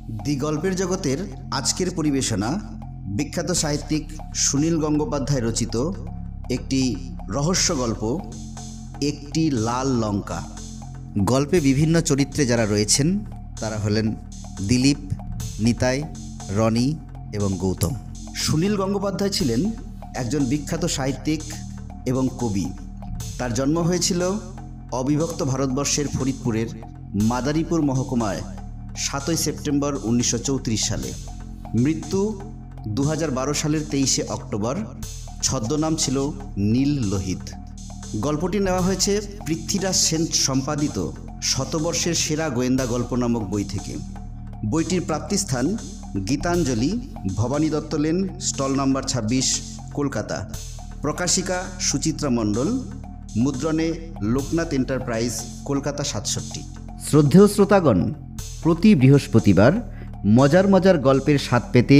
দি গল্পের জগতের আজকের পরিবেশনা বিখ্যাত সাহিত্যিক সুনীল গঙ্গোপাধ্যায় রচিত একটি রহস্য গল্প একটি লাল লঙ্কা। গল্পে বিভিন্ন চরিত্রে যারা রয়েছেন তারা হলেন দিলীপ, নিতাই, রনি এবং গৌতম। সুনীল গঙ্গোপাধ্যায় ছিলেন একজন বিখ্যাত সাহিত্যিক এবং কবি। তার জন্ম হয়েছিল অবিভক্ত ভারতবর্ষের ফরিদপুরের মাদারীপুর মহকুমায় 7 সেপ্টেম্বর 1934 সালে। মৃত্যু 2012 সালের 23 অক্টোবর। ছদ্মনাম ছিল নীল লোহিত। গল্পটি নেওয়া হয়েছে পৃথ্বীরাজ সেন সম্পাদিত শতবর্ষের সেরা গোয়েন্দা গল্প নামক বই থেকে। বইটির প্রাপ্তিস্থান Gitanjali, Bhabani Dutta Lane, stall number 26, Kolkata. প্রকাশিকা সুচিত্রা মণ্ডল, মুদ্রণে লোকনাথ এন্টারপ্রাইজ, কলকাতা 67। শ্রদ্ধেয় শ্রোতাগণ, প্রতি বৃহস্পতিবার মজার মজার গল্পের স্বাদ পেতে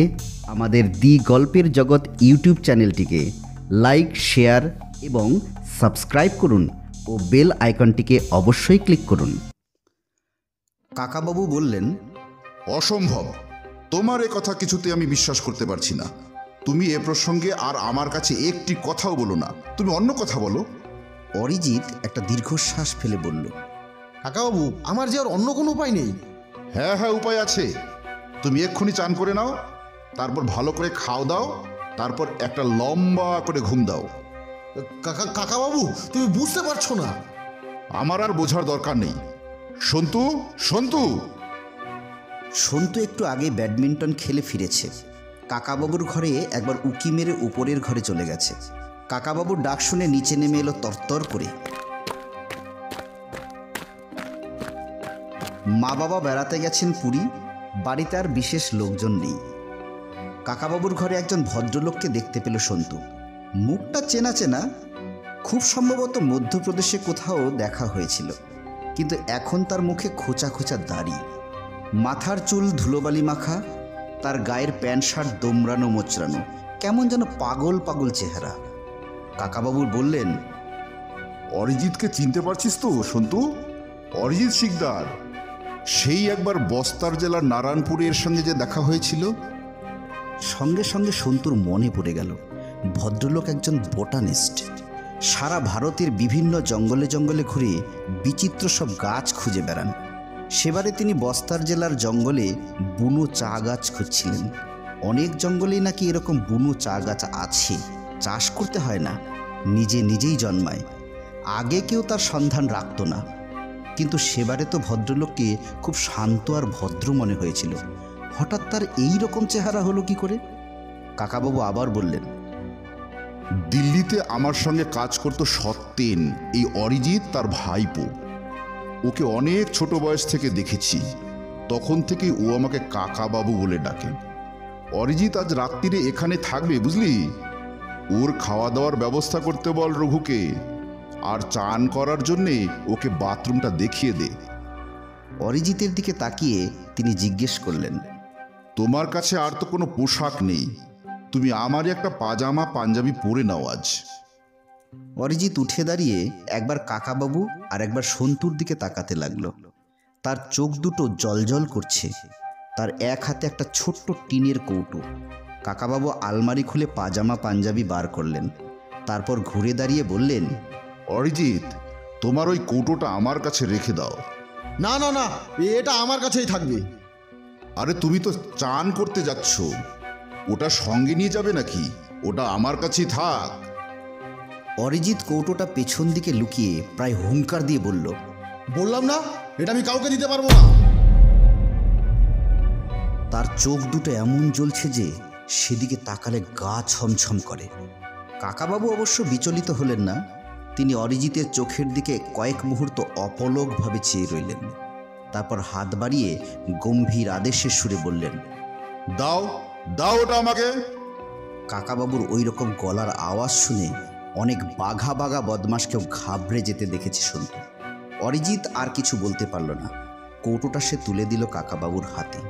আমাদের দি গল্পের জগৎ ইউটিউব চ্যানেলটিকে লাইক, শেয়ার এবং সাবস্ক্রাইব করুন ও বেল আইকনটিকে অবশ্যই ক্লিক করুন। কাকাবাবু বললেন, অসম্ভব, তোমার এ কথা কিছুতে আমি বিশ্বাস করতে পারছি না। তুমি এ প্রসঙ্গে আর আমার কাছে একটি কথাও বলো না, তুমি অন্য কথা বলো। অরিজিৎ একটা দীর্ঘশ্বাস ফেলে বলল, কাকাবাবু, আমার যে আর অন্য কোনো উপায় নেই। হ্যাঁ হ্যাঁ, উপায় আছে। তুমি এক্ষুনি চান করে নাও, তারপর ভালো করে খাও দাও, তারপর একটা লম্বা করে ঘুম দাও। কাকাবাবু, তুমি বুঝতে পারছো না। আমার আর বোঝার দরকার নেই। সন্তু, সন্তু। সন্তু একটু আগে ব্যাডমিন্টন খেলে ফিরেছে। কাকাবাবুর ঘরে একবার উকি মেরে উপরের ঘরে চলে গেছে। কাকাবাবুর ডাক শুনে নিচে নেমে এলো তরতর করে। মা বাবা বেড়াতে গেছেন পুরী, বাড়িতে আর বিশেষ লোকজন নেই। কাকাবাবুর ঘরে একজন ভদ্রলোককে দেখতে পেল সন্তু। মুখটা চেনা চেনা, খুব সম্ভবত মধ্যপ্রদেশে কোথাও দেখা হয়েছিল, কিন্তু এখন তার মুখে খোঁচা খোঁচা দাড়ি, মাথার চুল ধুলোবালি মাখা, তার গায়ের প্যান্ট শার্ট দোমড়ানো মোচড়ানো, কেমন যেন পাগল পাগল চেহারা। কাকাবাবু বললেন, অরিজিৎকে চিনতে পারছিস তো সন্তু? অরিজিৎ শিকদার, সেই একবার বস্তার জেলার নারায়ণপুরের সঙ্গে যে দেখা হয়েছিল। সঙ্গে সঙ্গে সন্তুর মনে পড়ে গেল, ভদ্রলোক একজন বোটানিস্ট। সারা ভারতের বিভিন্ন জঙ্গলে জঙ্গলে ঘুরে বিচিত্র সব গাছ খুঁজে বেড়ান। সেবারে তিনি বস্তার জেলার জঙ্গলে বুনো চা গাছ খুঁজছিলেন। অনেক জঙ্গলেই নাকি এরকম বুনো চা গাছ আছে, চাষ করতে হয় না, নিজে নিজেই জন্মায়। আগে কেউ তার সন্ধান রাখত না, কিন্তু সেবারে তো ভদ্রলোককে খুব শান্ত আর ভদ্র মনে হয়েছিল। হঠাৎ তার এই রকম চেহারা হলো কি করে? কাকাবাবু আবার বললেন, দিল্লিতে আমার সঙ্গে কাজ করতো সত্যেন, এই অরিজিৎ তার ভাইপো। ওকে অনেক ছোট বয়স থেকে দেখেছি, তখন থেকেই ও আমাকে কাকাবাবু বলে ডাকে। অরিজিৎ আজ রাত্রিরে এখানে থাকবে, বুঝলি? ওর খাওয়া দাওয়ার ব্যবস্থা করতে বল রঘুকে, আর চান করার জন্যে ওকে বাথরুমটা দেখিয়ে দে। অরিজিতের দিকে তাকিয়ে তিনি জিজ্ঞেস করলেন, তোমার কাছে আর তো কোনো পোশাক নেই, তুমি আমারই একটা পাজামা পাঞ্জাবি পরে নাও আজ। অরিজিৎ উঠে দাঁড়িয়ে একবার কাকাবাবু আর একবার সন্তুর দিকে তাকাতে লাগলো। তার চোখ দুটো জলজল করছে। তার এক হাতে একটা ছোট্ট টিনের কৌটো। কাকাবাবু আলমারি খুলে পাজামা পাঞ্জাবি বার করলেন, তারপর ঘুরে দাঁড়িয়ে বললেন, অরিজিৎ, তোমার ওই কৌটোটা আমার কাছে রেখে দাও। না না না, এটা আমার কাছেই থাকবে। আরে তুমি তো চান করতে যাচ্ছ, ওটা সঙ্গে নিয়ে যাবে নাকি? ওটা আমার কাছেই থাক। অরিজিৎ কৌটোটা পেছন দিকে লুকিয়ে প্রায় হুঙ্কার দিয়ে বলল, বললাম না, এটা আমি কাউকে দিতে পারবো না। তার চোখ দুটো এমন জ্বলছে যে সেদিকে তাকালে গা ছমছম করে। কাকাবাবু অবশ্য বিচলিত হলেন না। তিনি অরিজিতের চোখের দিকে কয়েক মুহূর্ত অপলকভাবে চেয়ে রইলেন, তারপর হাত বাড়িয়ে গম্ভীর আদেশের সুরে বললেন, দাও দাও ওটা আমাকে। কাকাবাবুর ওই রকম গলার আওয়াজ শুনে অনেক বাঘা বাঘা বদমাশকেও ঘাবড়ে যেতে দেখেছে সন্তু। অরিজিৎ আর কিছু বলতে পারল না। কৌটোটা সে তুলে দিল কাকাবাবুর হাতে।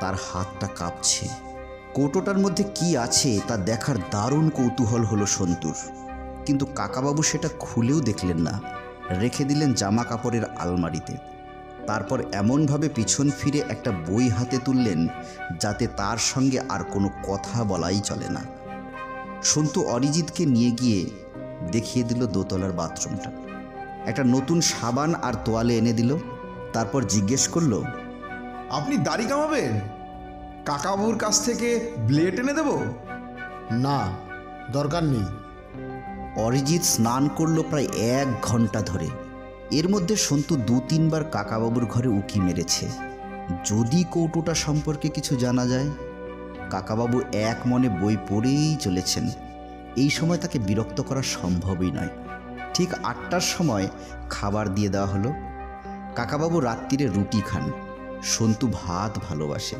তার হাতটা কাঁপছে। কৌটোটার মধ্যে কি আছে তা দেখার দারুণ কৌতূহল হলো সন্তুর, কিন্তু কাকাবাবু সেটা খুলেও দেখলেন না, রেখে দিলেন জামা কাপড়ের আলমারিতে। তারপর এমনভাবে পিছন ফিরে একটা বই হাতে তুললেন যাতে তার সঙ্গে আর কোনো কথা বলাই চলে না। সন্তু অরিজিৎকে নিয়ে গিয়ে দেখিয়ে দিল দোতলার বাথরুমটা। একটা নতুন সাবান আর তোয়ালে এনে দিল। তারপর জিজ্ঞেস করলো, আপনি দাড়ি কামাবেন? কাকাবাবুর কাছ থেকে ব্লেড এনে দেব? না, দরকার নেই। অরিজিৎ স্নান করলো প্রায় 1 ঘন্টা ধরে। এর মধ্যে সন্তু 2-3 বার কাকাবাবুর ঘরে উকি মেরেছে, যদি কৌটোটা সম্পর্কে কিছু জানা যায়। কাকাবাবু এক মনে বই পড়েই চলেছেন। এই সময় তাকে বিরক্ত করা সম্ভবই নয়। ঠিক 8টার সময় খাবার দিয়ে দেওয়া হলো। কাকাবাবু রাত্রিরে রুটি খান, সন্তু ভাত ভালোবাসে।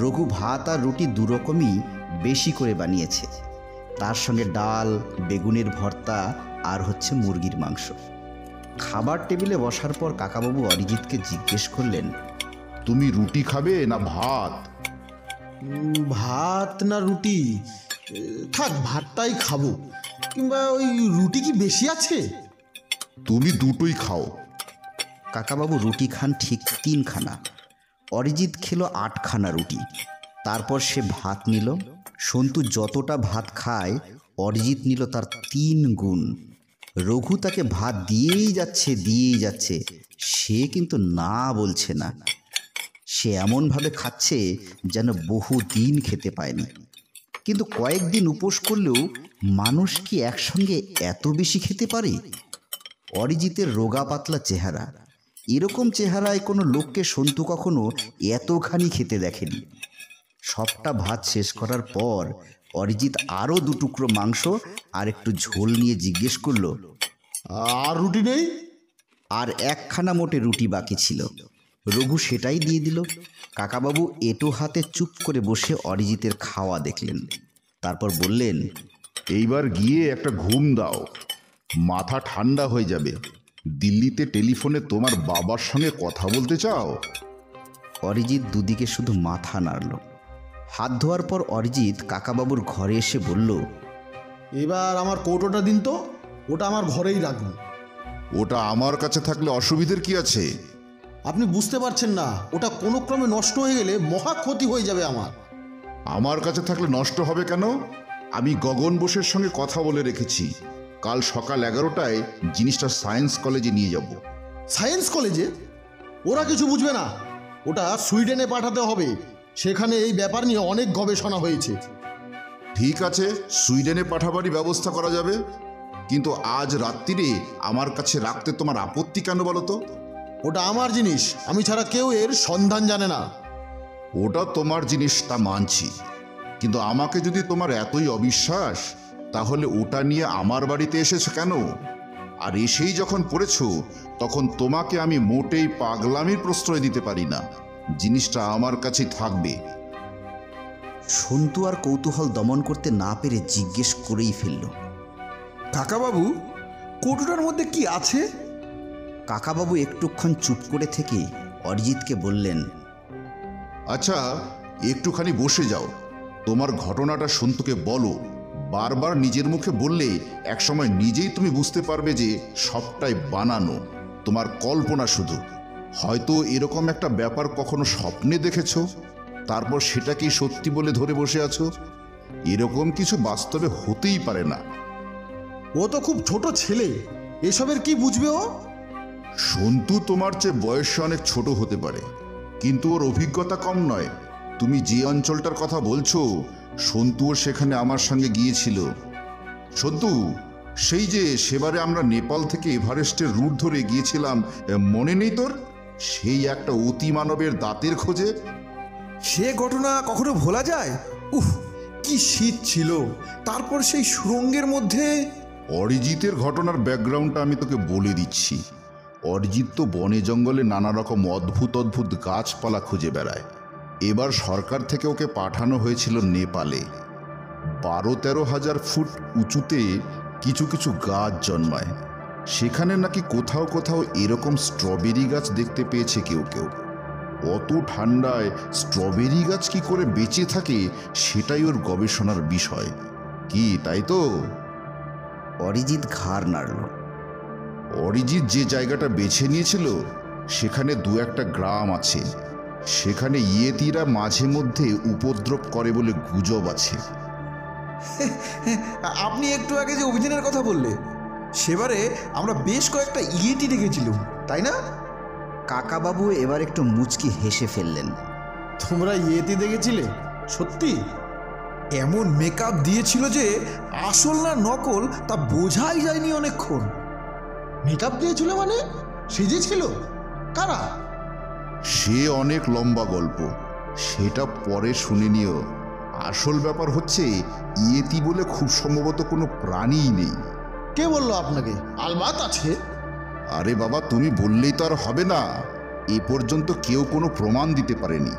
রঘু ভাত আর রুটি দুরকমই বেশি করে বানিয়েছে, তার সঙ্গে ডাল, বেগুনের ভর্তা আর হচ্ছে মুরগির মাংস। খাবার টেবিলে বসার পর কাকাবাবু অরিজিৎকে জিজ্ঞেস করলেন, তুমি রুটি খাবে না ভাত? ভাত না রুটি? থাক, ভাতটাই খাবো। কিংবা ওই রুটি কি বেশি আছে? তুমি দুটোই খাও। কাকাবাবু রুটি খান ঠিক 3খানা। অরিজিৎ খেলো 8খানা রুটি। তারপর সে ভাত নিল। সন্তু যতটা ভাত খায় অরিজিৎ নিল তার 3 গুণ। রঘু তাকে ভাত দিয়েই যাচ্ছে, সে কিন্তু না বলছে না। সে এমনভাবে খাচ্ছে যেন বহুদিন খেতে পায়নি। কিন্তু কয়েকদিন উপোস করলেও মানুষ কি একসঙ্গে এত বেশি খেতে পারে? অরিজিতের রোগা পাতলা চেহারা, এরকম চেহারায় কোনো লোককে সন্তু কখনো এতখানি খেতে দেখেনি। সবটা ভাত শেষ করার পর অরিজিৎ আরও 2 টুকরো মাংস আর একটু ঝোল নিয়ে জিজ্ঞেস করলো, আর রুটি নেই? আর 1খানা মোটে রুটি বাকি ছিল। রঘু সেটাই দিয়ে দিল। কাকাবাবু এঁটো হাতে চুপ করে বসে অরিজিতের খাওয়া দেখলেন। তারপর বললেন, এইবার গিয়ে একটা ঘুম দাও, মাথা ঠান্ডা হয়ে যাবে। দিল্লিতে টেলিফোনে তোমার বাবার সঙ্গে কথা বলতে চাও? অরিজিৎ দুদিকে শুধু মাথা নাড়ল। হাত ধোয়ার পর অরিজিৎ কাকাবাবুর ঘরে এসে বলল, এবার আমার কৌটোটা দিন তো, ওটা আমার ঘরেই রাখুন। ওটা আমার কাছে থাকলে অসুবিধের কি আছে? আপনি বুঝতে পারছেন না, ওটা কোনো ক্রমে নষ্ট হয়ে গেলে মহা ক্ষতি হয়ে যাবে আমার। আমার কাছে থাকলে নষ্ট হবে কেন? আমি গগন বোসের সঙ্গে কথা বলে রেখেছি, কাল সকাল 11টায় জিনিসটা সায়েন্স কলেজে নিয়ে যাব। সায়েন্স কলেজে? ওরা কিছু বুঝবে না, ওটা সুইডেনে পাঠাতে হবে। সেখানে এই ব্যাপার নিয়ে অনেক গবেষণা হয়েছে। ঠিক আছে, সুইডেনে পাঠাবারই ব্যবস্থা করা যাবে, কিন্তু আজ রাত্রিরে আমার কাছে রাখতে তোমার আপত্তি কেন বলো তো? ওটা আমার জিনিস, আমি ছাড়া কেউ এর সন্ধান জানে না। ওটা তোমার জিনিস, তা মানছি, কিন্তু আমাকে যদি তোমার এতই অবিশ্বাস, তাহলে ওটা নিয়ে আমার বাড়িতে এসেছো কেন? আর এসেই যখন পড়েছো, তখন তোমাকে আমি মোটেই পাগলামির প্রশ্রয় দিতে পারি না। জিনিসটা আমার কাছেই থাকবে। সন্তু আর কৌতূহল দমন করতে না পেরে জিজ্ঞেস করেই ফেলল, কাকাবাবু, কৌটোটার মধ্যে কি আছে? কাকাবাবু একটুক্ষণ চুপ করে থেকে অরিজিৎকে বললেন, আচ্ছা, একটুখানি বসে যাও, তোমার ঘটনাটা সন্তুকে বলো। বারবার নিজের মুখে বললে একসময় নিজেই তুমি বুঝতে পারবে যে সবটাই বানানো, তোমার কল্পনা শুধু। হয়তো এরকম একটা ব্যাপার কখনো স্বপ্নে দেখেছো, তারপর সেটাকেই সত্যি বলে ধরে বসে আছো। এরকম কিছু বাস্তবে হতেই পারে না। ও তো খুব ছোট ছেলে, এসবের কি বুঝবে ও? সন্তু তোমার চেয়ে বয়সে অনেক ছোট হতে পারে, কিন্তু ওর অভিজ্ঞতা কম নয়। তুমি যে অঞ্চলটার কথা বলছো, সন্তুও সেখানে আমার সঙ্গে গিয়েছিল। সন্তু, সেই যে সেবারে আমরা নেপাল থেকে এভারেস্টের রুট ধরে গিয়েছিলাম, মনে নেই তোর? সেই একটা অতিমানবের দাঁতের খোঁজে। সে ঘটনা কখনো ভোলা যায়? উফ, কি শীত ছিল! তারপর সেই সুড়ঙ্গের মধ্যে। অরিজিতের ঘটনার ব্যাকগ্রাউন্ডটা আমি তোকে বলে দিচ্ছি। অরিজিৎ তো বনে জঙ্গলে নানা রকম অদ্ভুত অদ্ভুত গাছপালা খুঁজে বেড়ায়। এবার সরকার থেকে ওকে পাঠানো হয়েছিল নেপালে। 12-13 হাজার ফুট উঁচুতে কিছু কিছু গাছ জন্মায়। সেখানে নাকি কোথাও কোথাও এরকম স্ট্রবেরি গাছ দেখতে পেয়েছে কেউ কেউ। অত ঠান্ডায় স্ট্রবেরি গাছ কি করে বেঁচে থাকে, সেটাই ওর গবেষণার বিষয়। কি তাই তো? অরিজিৎ ঘাড় নাড়ল। অরিজিৎ যে জায়গাটা বেছে নিয়েছিল, সেখানে দু একটা গ্রাম আছে, সেখানে ইয়েতিরা মাঝে মধ্যে উপদ্রব করে বলে গুজব আছে। আপনি একটু আগে যে অভিযানের কথা বললে, সেবারে আমরা বেশ কয়েকটা ইয়েতি দেখেছিলাম, তাই না? কাকাবাবু এবার একটু মুচকি হেসে ফেললেন। তোমরা ইয়েতি দেখেছিলে? সত্যি? এমন মেকআপ দিয়েছিল যে আসল না নকল তা বোঝাই যায়নি অনেকক্ষণ। মেকআপ দিয়েছিল মানে? সেজেছিল? কারা? সে অনেক লম্বা গল্প, সেটা পরে শুনে নিও। আসল ব্যাপার হচ্ছে ইয়েতি বলে খুব সম্ভবত কোনো প্রাণীই নেই। কে বললো আপনাকে? আলবাত আছে। আরে বাবা, তুমি বললেই তো আর হবে না। এ পর্যন্ত কেউ কোনো প্রমাণ দিতে পারেনি।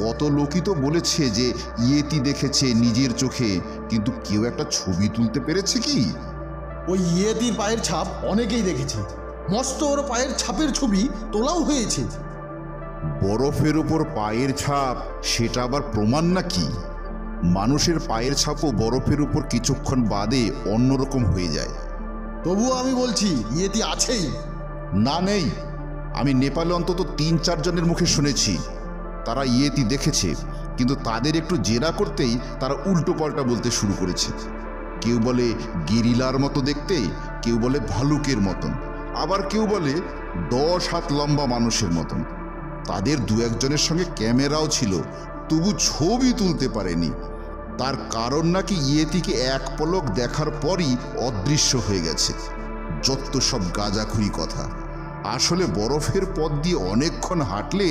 কত লোকই তো বলেছে যে ইয়েতি দেখেছে নিজের চোখে, কিন্তু কেউ একটা ছবি তুলতে পেরেছে কি? ওই ইয়েতির পায়ের ছাপ অনেকেই দেখেছে। মস্ত ওর পায়ের ছাপের ছবি তোলাও হয়েছে। বরফের উপর পায়ের ছাপ, সেটা আবার প্রমাণ নাকি? মানুষের পায়ের ছাপও বরফের উপর কিছুক্ষণ বাদে অন্যরকম হয়ে যায়। তবুও আমি বলছি ইয়েতি আছেই। না, নেই। আমি নেপালে অন্তত 3-4 জনের মুখে শুনেছি তারা ইয়েতি দেখেছে, কিন্তু তাদের একটু জেরা করতেই তারা উল্টো পাল্টা বলতে শুরু করেছে। কেউ বলে গেরিলার মতো দেখতে, কেউ বলে ভালুকের মতন, আবার কেউ বলে 10 হাত লম্বা মানুষের মতন। তাদের দু একজনের সঙ্গে ক্যামেরাও ছিল, তবু ছবি তুলতে পারেনি। তার কারণ নাকি ইয়েতিকে এক পলক দেখার পরই অদৃশ্য হয়ে গেছে। যত সব গাঁজাখুরি কথা। আসলে বরফের পথ দিয়ে অনেকক্ষণ হাঁটলে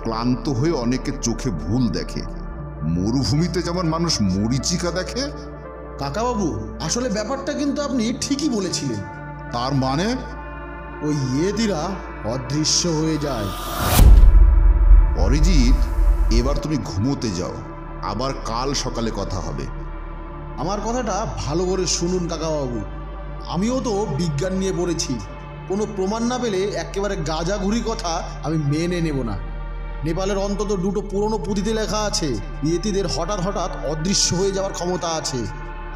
ক্লান্ত হয়ে অনেকে চোখে ভুল দেখে। মরুভূমিতে যেমন মানুষ মরীচিকা দেখে। কাকাবাবু, আসলে ব্যাপারটা কিন্তু আপনি ঠিকই বলেছিলেন। তার মানে ওই ইয়েতিরা অদৃশ্য হয়ে যায়। অরিজিৎ, এবার তুমি ঘুমোতে যাও, আবার কাল সকালে কথা হবে। আমার কথাটা ভালো করে শুনুন কাকাবাবু। আমিও তো বিজ্ঞান নিয়ে পড়েছি। কোনো প্রমাণ না পেলে একেবারে গাঁজাঘুরি কথা আমি মেনে নেব না। নেপালের অন্তত 2টো পুরনো পুঁথিতে লেখা আছে ইয়েতিদের হঠাৎ হঠাৎ অদৃশ্য হয়ে যাওয়ার ক্ষমতা আছে।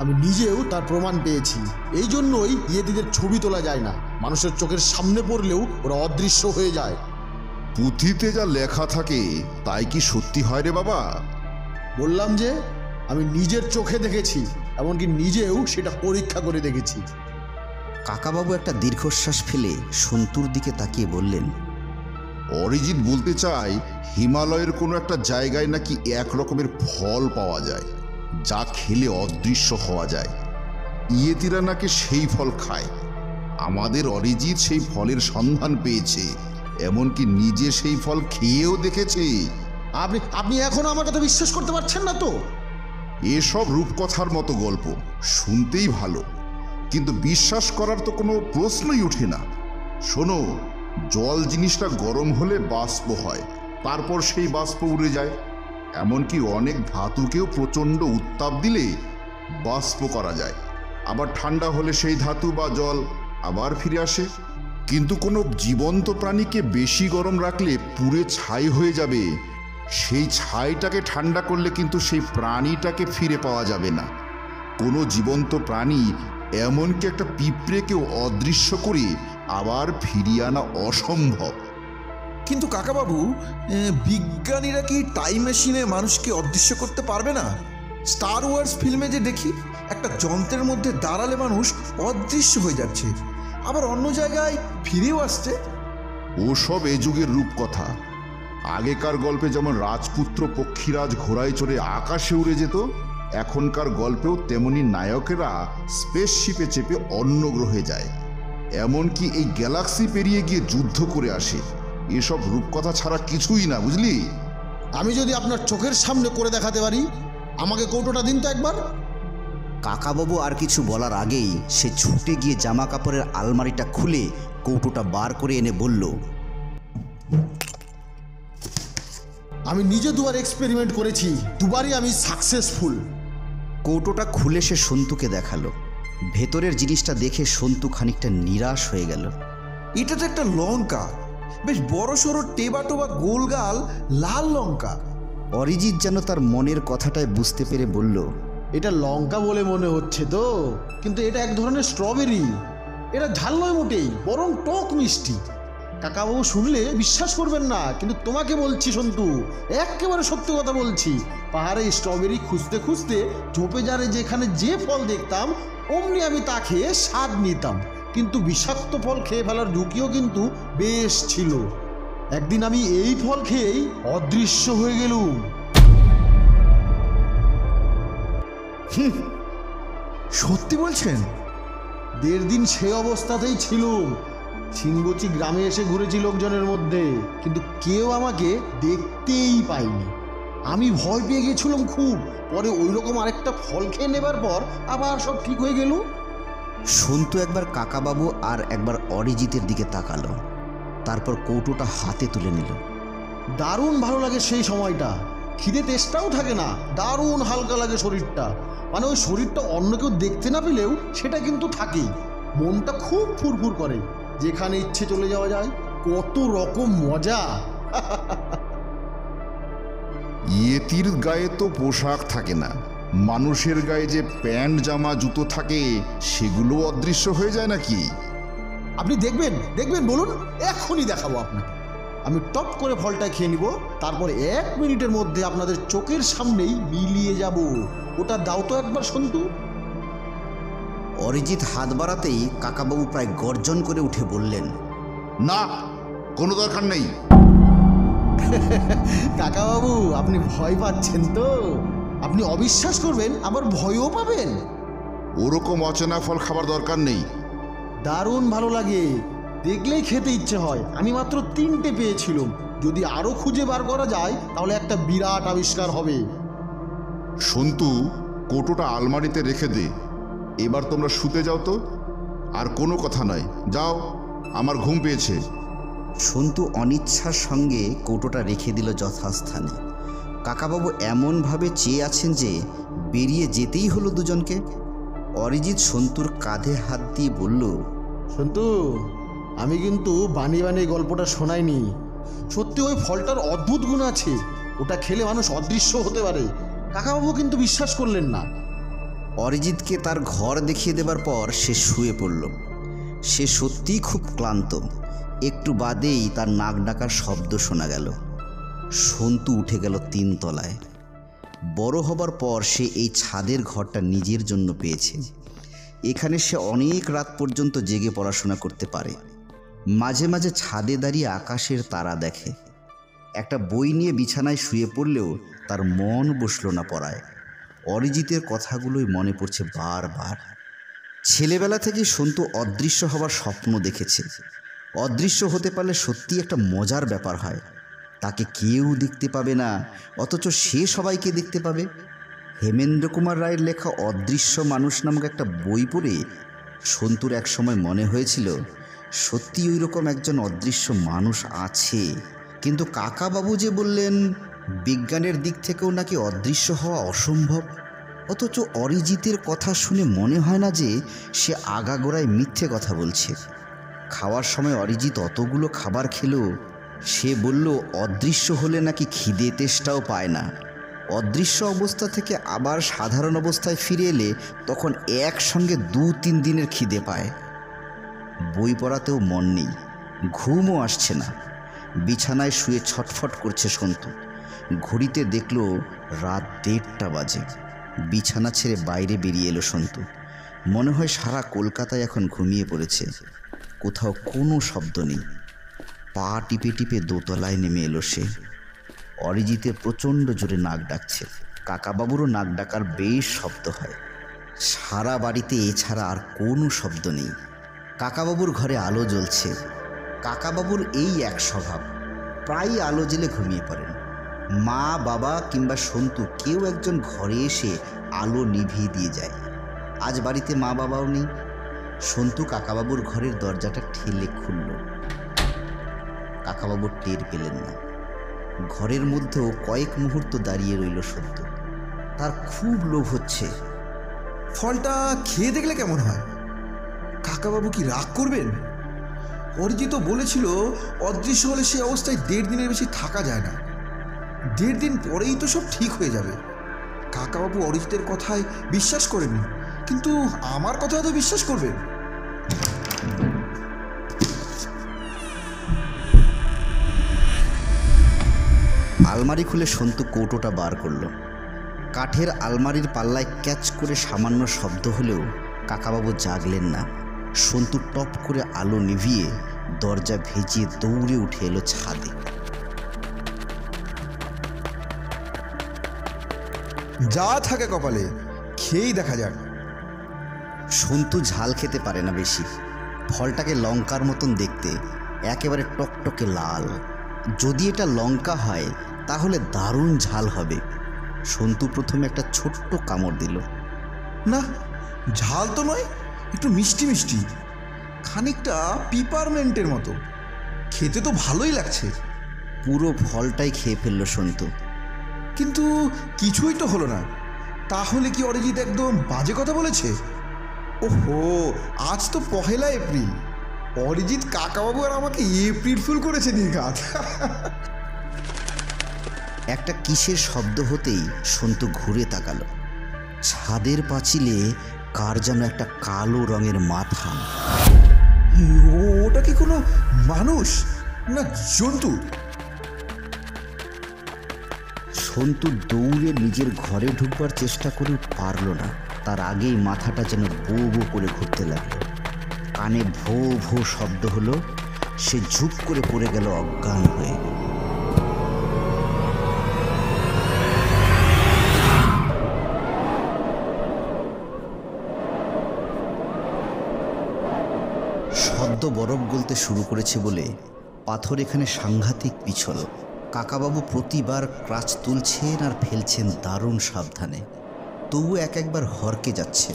আমি নিজেও তার প্রমাণ পেয়েছি। এই জন্যই ইয়েতিদের ছবি তোলা যায় না। মানুষের চোখের সামনে পড়লেও ওরা অদৃশ্য হয়ে যায়। পুঁথিতে যা লেখা থাকে তাই কি সত্যি হয় রে বাবা? বললাম যে আমি নিজের চোখে দেখেছি, এমনকি নিজেও সেটা পরীক্ষা করে দেখেছি। কাকাবাবু একটা দীর্ঘশ্বাস ফেলে সন্তুর দিকে তাকিয়ে বললেন, অরিজিৎ বলতে চায় হিমালয়ের কোনো একটা জায়গায় নাকি এক রকমের ফল পাওয়া যায়, যা খেলে অদৃশ্য হওয়া যায়। ইয়েতিরা নাকি সেই ফল খায়। আমাদের অরিজিৎ সেই ফলের সন্ধান পেয়েছে, এমনকি নিজে সেই ফল খেয়েও দেখেছে। আপনি এখনো আমার কথা বিশ্বাস করতে পারছেন না তো? এসব রূপকথার মতো গল্প শুনতেই ভালো, কিন্তু বিশ্বাস করার তো কোনো প্রশ্নই ওঠে না। শোনো, জল জিনিসটা গরম হলে বাষ্প হয়, তারপর সেই বাষ্প উড়ে যায়। এমনকি অনেক ধাতুকেও প্রচণ্ড উত্তাপ দিলে বাষ্প করা যায়, আবার ঠান্ডা হলে সেই ধাতু বা জল আবার ফিরে আসে। কিন্তু কোনো জীবন্ত প্রাণীকে বেশি গরম রাখলে পুড়ে ছাই হয়ে যাবে। সেই ছাইটাকে ঠান্ডা করলে কিন্তু সেই প্রাণীটাকে ফিরে পাওয়া যাবে না। কোনো জীবন্ত প্রাণী, এমনকি একটা পিঁপড়েকেও অদৃশ্য করে আবার ফিরিয়ে আনা অসম্ভব। কিন্তু কাকাবাবু, বিজ্ঞানীরা কি টাইম মেশিনে মানুষকে অদৃশ্য করতে পারবে না? স্টার ওয়ার্স ফিল্মে যে দেখি একটা যন্ত্রের মধ্যে দাঁড়ালে মানুষ অদৃশ্য হয়ে যাচ্ছে, আবার অন্য জায়গায় ফিরেও আসছে। ওসব এ যুগের রূপকথা। আগেকার গল্পে যেমন রাজপুত্র পক্ষীরাজ ঘোড়ায় চড়ে আকাশে উড়ে যেত, এখনকার গল্পেও তেমনি নায়কেরা স্পেসশিপে চেপে অন্য গ্রহে যায়, এমনকি এই গ্যালাক্সি পেরিয়ে গিয়ে যুদ্ধ করে আসে। এসব রূপকথা ছাড়া কিছুই না, বুঝলি? আমি যদি আপনার চোখের সামনে করে দেখাতে পারি, আমাকে কৌটোটা দিন তো একবার। কাকাবাবু আর কিছু বলার আগেই সে ছুটে গিয়ে জামা কাপড়ের আলমারিটা খুলে কৌটোটা বার করে এনে বলল, আমি নিজে দুবার এক্সপেরিমেন্ট করেছি, দুবারই আমি সাকসেসফুল। কৌটোটা খুলে সে সন্তুকে দেখালো। ভেতরের জিনিসটা দেখে সন্তু খানিকটা নিরাশ হয়ে গেল। এটা তো একটা লঙ্কা, বেশ বড় সড়ো টেবা টোবা গোলগাল লাল লঙ্কা। অরিজিৎ যেন তার মনের কথাটায় বুঝতে পেরে বলল, এটা লঙ্কা বলে মনে হচ্ছে তো, কিন্তু এটা এক ধরনের স্ট্রবেরি। এটা ঝাল নয় মোটেই, বরং টক মিষ্টি। কাকাবাবু শুনলে বিশ্বাস করবেন না, কিন্তু তোমাকে বলছি সন্তু, একেবারে সত্যি কথা বলছি। পাহাড়ে স্ট্রবেরি খুঁজতে খুঁজতে ঝোপে জারে যেখানে যে ফল দেখতাম অমনি আমি তা খেয়ে স্বাদ নিতাম, কিন্তু বিষাক্ত ফল খেয়ে ফেলার ঝুঁকিও কিন্তু বেশ ছিল। একদিন আমি এই ফল খেয়েই অদৃশ্য হয়ে গেলুম। সত্যি বলছেন? 1.5 দিন সে অবস্থাতেই ছিলুম। সিংবচি গ্রামে এসে ঘুরেছি লোকজনের মধ্যে, কিন্তু কেউ আমাকে দেখতেই পায়নি। আমি ভয় পেয়ে গেছিলাম খুব। পরে ওই রকম আরেকটা ফল খেয়ে নেবার পর আবার সব ঠিক হয়ে গেল। সন্তু একবার কাকাবাবু আর একবার অরিজিতের দিকে তাকালো, তারপর কৌটোটা হাতে তুলে নিল। দারুণ ভালো লাগে সেই সময়টা। খিদে তেষ্টাও থাকে না, দারুণ হালকা লাগে শরীরটা। মানে ওই শরীরটা অন্য কেউ দেখতে না পেলেও সেটা কিন্তু থাকেই। মনটা খুব ফুরফুর করে, যেখানে ইচ্ছে চলে যাওয়া যায়। কত রকম মজা! ইয়েতির গায়ে তো পোশাক থাকে না, মানুষের গায়ে যে প্যান্ট জামা জুতো থাকে সেগুলো অদৃশ্য হয়ে যায় নাকি? আপনি দেখবেন দেখবেন, বলুন, এক্ষুনি দেখাবো আপনাকে। আমি টপ করে ফলটা খেয়ে নিব, তারপর 1 মিনিটের মধ্যে আপনাদের চোখের সামনেই মিলিয়ে যাব। ওটা দাও তো একবার সন্তু। অরিজিৎ হাত বাড়াতেই কাকাবাবু প্রায় গর্জন করে উঠে বললেন, না, কোনো দরকার নেই। কাকাবাবু, আপনি ভয় পাচ্ছেন তো? আপনি অবিশ্বাস করবেন, আবার ভয়ও পাবেন। ওরকম অচেনা ফল খাবার দরকার নেই। দারুণ ভালো লাগে, দেখলেই খেতে ইচ্ছে হয়। আমি মাত্র 3টে পেয়েছিলাম। যদি আরো খুঁজে বার করা যায় তাহলে একটা বিরাট আবিষ্কার হবে। সন্তু, কোটোটা আলমারিতে রেখে দে। এবার তোমরা শুতে যাও তো। আর কোনো কথা নয়, যাও, আমার ঘুম পেয়েছে। সন্তু অনিচ্ছার সঙ্গে কৌটোটা রেখে দিল যথাস্থানে। কাকাবাবু এমনভাবে চেয়ে আছেন যে বেরিয়ে যেতেই হলো দুজনকে। অরিজিৎ সন্তুর কাঁধে হাত দিয়ে বলল, সন্তু, আমি কিন্তু বানিয়ে বানিয়ে গল্পটা শোনাইনি। সত্যি ওই ফলটার অদ্ভুত গুণ আছে। ওটা খেলে মানুষ অদৃশ্য হতে পারে। কাকাবাবু কিন্তু বিশ্বাস করলেন না। অরিজিৎকে তার ঘর দেখিয়ে দেবার পর সে শুয়ে পড়ল। সে সত্যিই খুব ক্লান্ত। একটু বাদেই তার নাক ডাকার শব্দ শোনা গেল। সন্তু উঠে গেল 3 তলায়। বড় হবার পর সে এই ছাদের ঘরটা নিজের জন্য পেয়েছে। এখানে সে অনেক রাত পর্যন্ত জেগে পড়াশোনা করতে পারে। মাঝে মাঝে ছাদে দাঁড়িয়ে আকাশের তারা দেখে। একটা বই নিয়ে বিছানায় শুয়ে পড়লেও তার মন বসল না পড়ায়। অরিজিতের কথাগুলোই মনে পড়ছে বারবার। ছেলেবেলা থেকেই সন্তু অদৃশ্য হবার স্বপ্ন দেখেছে। অদৃশ্য হতে পারলে সত্যি একটা মজার ব্যাপার হয়। তাকে কেউ দেখতে পাবে না, অথচ সে সবাইকে দেখতে পাবে। হেমেন্দ্র কুমার রায়ের লেখা অদৃশ্য মানুষ নামক একটা বই পড়ে সন্তুর একসময় মনে হয়েছিল সত্যি ওই রকম একজন অদৃশ্য মানুষ আছে। কিন্তু কাকাবাবু যে বললেন বিজ্ঞানের দিক থেকেও নাকি অদৃশ্য হওয়া অসম্ভব। অথচ অরিজিতের কথা শুনে মনে হয় না যে সে আগাগোড়ায় মিথ্যে কথা বলছে। খাওয়ার সময় অরিজিৎ অতগুলো খাবার খেলো। সে বলল অদৃশ্য হলে নাকি খিদে তেষ্টাও পায় না। অদৃশ্য অবস্থা থেকে আবার সাধারণ অবস্থায় ফিরে এলে তখন একসঙ্গে 2-3 দিনের খিদে পায়। বই পড়াতেও মন নেই, ঘুমও আসছে না। বিছানায় শুয়ে ছটফট করছে সন্তু। ঘড়িতে দেখল রাত 1:30 বাজে। বিছানা ছেড়ে বাইরে বেরিয়ে এলো সন্তু। মনে হয় সারা কলকাতায় এখন ঘুমিয়ে পড়েছে। কোথাও কোনো শব্দ নেই। পা টিপে টিপে দোতলায় নেমে এলো সে। অরিজিতের প্রচণ্ড জোরে নাক ডাকছে। কাকাবাবুরও নাক ডাকার বেশ শব্দ হয়। সারা বাড়িতে এছাড়া আর কোনো শব্দ নেই। কাকাবাবুর ঘরে আলো জ্বলছে। কাকাবাবুর এই এক স্বভাব, প্রায়ই আলো জ্বেলে ঘুমিয়ে পড়েন। মা, বাবা কিংবা সন্তু কেউ একজন ঘরে এসে আলো নিভিয়ে দিয়ে যায়। আজ বাড়িতে মা বাবাও নেই। সন্তু কাকাবাবুর ঘরের দরজাটা ঠেলে খুলল। কাকাবাবু টের পেলেন না। ঘরের মধ্যেও কয়েক মুহূর্ত দাঁড়িয়ে রইল সন্তু। তার খুব লোভ হচ্ছে। ফলটা খেয়ে দেখলে কেমন হয়? কাকাবাবু কি রাগ করবেন? অরিজিৎ বলেছিল অদৃশ্য হলে সে অবস্থায় 1.5 দিনের বেশি থাকা যায় না। 1.5 দিন পরেই তো সব ঠিক হয়ে যাবে। কাকাবাবু অরিজিতের কথায় বিশ্বাস করেনি, কিন্তু আমার কথা তো বিশ্বাস করবেন। আলমারি খুলে সন্তু কৌটোটা বার করলো। কাঠের আলমারির পাল্লায় ক্যাচ করে সামান্য শব্দ হলেও কাকাবাবু জাগলেন না। সন্তু টপ করে আলো নিভিয়ে দরজা ভেজিয়ে দৌড়ে উঠে এলো ছাদে। যা থাকে কপালে খেয়েই দেখা যাক। সন্তু ঝাল খেতে পারে না বেশি। ফলটাকে লঙ্কার মতন দেখতে, একেবারে টকটকে লাল। যদি এটা লঙ্কা হয় তাহলে দারুণ ঝাল হবে। সন্তু প্রথমে একটা ছোট্ট কামড় দিল। না, ঝাল তো নয়, একটু মিষ্টি মিষ্টি, খানিকটা পিপারমেন্টের মতো। খেতে তো ভালোই লাগছে। পুরো ফলটাই খেয়ে ফেললো সন্তু। কিন্তু কিছুই তো হলো না। তাহলে কি অরিজিৎ একদম বাজে কথা বলেছে? ওহো, আজ তো 1 এপ্রিল। অরিজিৎ কাকাবাবু আর আমাকে এপ্রিল ফুল করেছে নির্ঘাত। একটা কিসের শব্দ হতেই সন্তু ঘুরে তাকালো। ছাদের পাঁচিলে কার যেন একটা কালো রঙের মাথা। ওটা কি কোনো মানুষ না জন্তু? সন্তু দৌড়ে নিজের ঘরে ঢুকবার চেষ্টা করেও পারল না। তার আগেই মাথাটা যেন বো বো করে ঘুরতে লাগলো। কানে ভো ভো শব্দ হলো। সে ঝুপ করে পড়ে গেল অজ্ঞান হয়ে। সদ্য বরফ গলতে শুরু করেছে বলে পাথর এখানে সাংঘাতিক পিছল। কাকাবাবু প্রতিবার ক্রাচ তুলছেন আর ফেলছেন দারুণ সাবধানে, তবু একবার হরকে যাচ্ছে।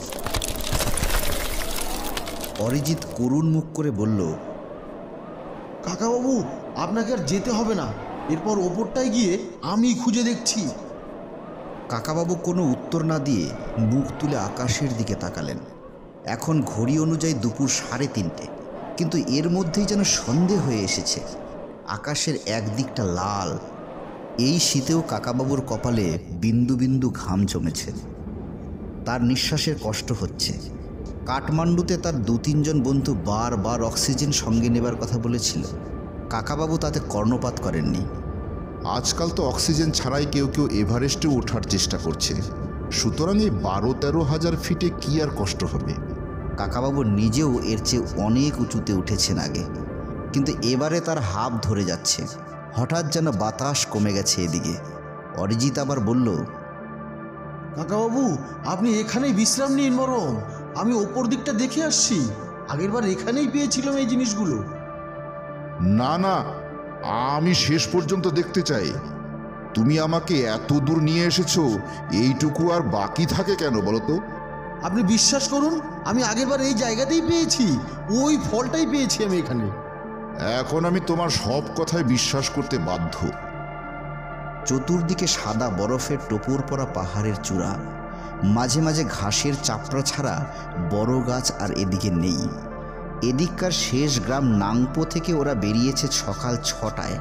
অরিজিৎ করুণ মুখ করে বলল, কাকাবাবু, আপনাকে আর যেতে হবে না। এরপর ওপরটায় গিয়ে আমি খুঁজে দেখছি। কাকাবাবু কোনো উত্তর না দিয়ে মুখ তুলে আকাশের দিকে তাকালেন। এখন ঘড়ি অনুযায়ী দুপুর 3:30, কিন্তু এর মধ্যেই যেন সন্ধে হয়ে এসেছে। আকাশের একদিকটা লাল। এই শীতেও কাকাবাবুর কপালে বিন্দু বিন্দু ঘাম জমেছে। তার নিঃশ্বাসের কষ্ট হচ্ছে। কাঠমান্ডুতে তার 2-3 জন বন্ধু বারবার অক্সিজেন সঙ্গে নেবার কথা বলেছিল। কাকাবাবু তাতে কর্ণপাত করেননি। আজকাল তো অক্সিজেন ছাড়াই কেউ কেউ এভারেস্টে ওঠার চেষ্টা করছে, সুতরাং এই 12-13 হাজার ফিটে কি আর কষ্ট হবে। কাকাবাবু নিজেও এর চেয়ে অনেক উঁচুতে উঠেছেন আগে, কিন্তু এবারে তার হাঁপ ধরে যাচ্ছে। হঠাৎ যেন বাতাস কমে গেছে এদিকে। অরিজিৎ আবার বলল, কাকাবাবু, আপনি এখানেই বিশ্রাম নিন, বরং আমি ওপর দিকটা দেখে আসছি। আগেরবার এখানেই পেয়েছিলাম এই জিনিসগুলো। না না, আমি শেষ পর্যন্ত দেখতে চাই। তুমি আমাকে এত দূর নিয়ে এসেছো, এইটুকু আর বাকি থাকে কেন বলো তো? আপনি বিশ্বাস করুন, আমি আগেরবার এই জায়গাতেই পেয়েছি। ওই ফলটাই পেয়েছি আমি এখানে। এখন আমি তোমার সব কথায় বিশ্বাস করতে বাধ্য। চতুর্দিকে সাদা বরফের টোপর পড়া পাহাড়ের চূড়া, মাঝে মাঝে ঘাসের চাপড়া ছাড়া বড় গাছ আর এদিকে নেই। এদিককার শেষ গ্রাম নাংপো থেকে ওরা বেরিয়েছে সকাল 6টায়।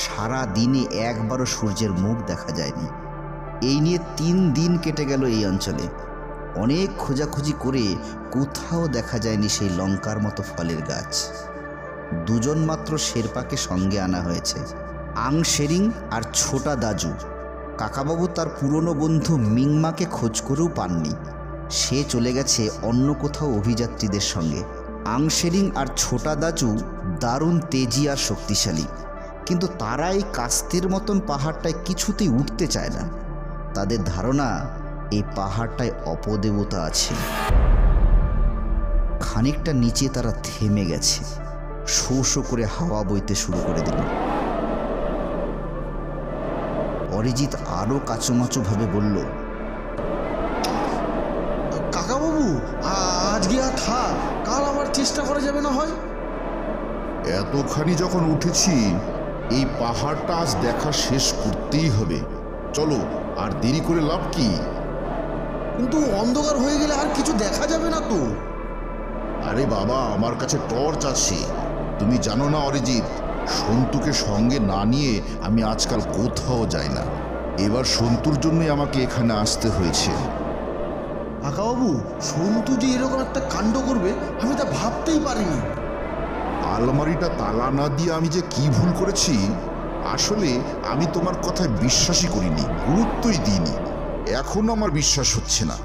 সারা দিনে একবারও সূর্যের মুখ দেখা যায়নি। এই নিয়ে 3 দিন কেটে গেল এই অঞ্চলে। অনেক খোঁজাখুঁজি করে কোথাও দেখা যায়নি সেই লঙ্কার মতো ফলের গাছ। 2 জন মাত্র শেরপাকে সঙ্গে আনা হয়েছে, আং শেরিং আর ছোটা দাজু। কাকাবাবু তার পুরনো বন্ধু মিংমাকে খোঁজ করেও পাননি। সে চলে গেছে অন্য কোথাও অভিযাত্রীদের সঙ্গে। আং শেরিং আর ছোটা দাজু দারুণ তেজি আর শক্তিশালী, কিন্তু তারা এই কাস্তের মতন পাহাড়টায় কিছুতেই উঠতে চায় না। তাদের ধারণা এই পাহাড়টায় অপদেবতা আছে। খানিকটা নিচে তারা থেমে গেছে। শো শো করে হাওয়া বইতে শুরু করে দিল। অরিজিৎ আরো কাচুমাচু ভাবে বলল, কাকাবাবু, আজকে আর থাক, কাল আবার চেষ্টা করা যাবে না হয়? এতখানি যখন উঠেছি, এই পাহাড়টা আজ দেখা শেষ করতেই হবে। চলো, আর দেরি করে লাভ কি? কিন্তু অন্ধকার হয়ে গেলে আর কিছু দেখা যাবে না তো। আরে বাবা, আমার কাছে টর্চ আছে। তুমি জানো না অরিজিৎ, সন্তুকে সঙ্গে না নিয়ে আমি আজকাল কোথাও যাই না। এবার সন্তুর জন্যই আমাকে এখানে আসতে হয়েছে। কাকাবাবু, সন্তু যে এরকম একটা কাণ্ড করবে আমি তা ভাবতেই পারিনি। আলমারিটা তালা না দিয়ে আমি যে কি ভুল করেছি আসলে আমি তোমার কথায় বিশ্বাসই করিনি, গুরুত্বই দিইনি। এখনো আমার বিশ্বাস হচ্ছে না।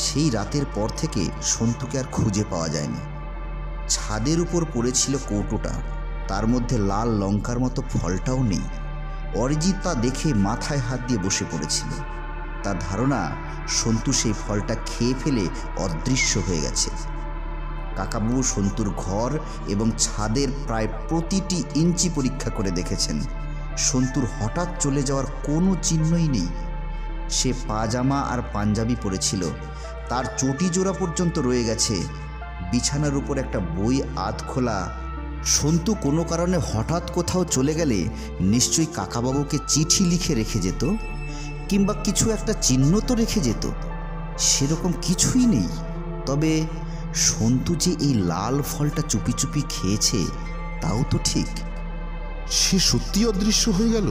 সেই রাতের পর থেকে সন্তুকে আর খুঁজে পাওয়া যায়নি। ছাদের উপর পড়েছিল কৌটোটা, তার মধ্যে লাল লঙ্কার মতো ফলটাও নেই। অরিজিৎ তা দেখে মাথায় হাত দিয়ে বসে পড়েছিল। তার ধারণা সন্তু সেই ফলটা খেয়ে ফেলে অদৃশ্য হয়ে গেছে। কাকাবাবু সন্তুর ঘর এবং ছাদের প্রায় প্রতিটি ইঞ্চি পরীক্ষা করে দেখেছেন। সন্তুর হঠাৎ চলে যাওয়ার কোনো চিহ্নই নেই। সে পাজামা আর পাঞ্জাবি পরেছিল, তার চটি জোড়া পর্যন্ত রয়ে গেছে। বিছানার উপর একটা বই আধ খোলা। সন্তু কোনো কারণে হঠাৎ কোথাও চলে গেলে নিশ্চয়ই কাকাবাবুকে চিঠি লিখে রেখে যেত, কিংবা কিছু একটা চিহ্ন তো রেখে যেত। সেরকম কিছুই নেই। তবে সন্তু যে এই লাল ফলটা চুপি চুপি খেয়েছে তাও তো ঠিক। সে সত্যি অদৃশ্য হয়ে গেল।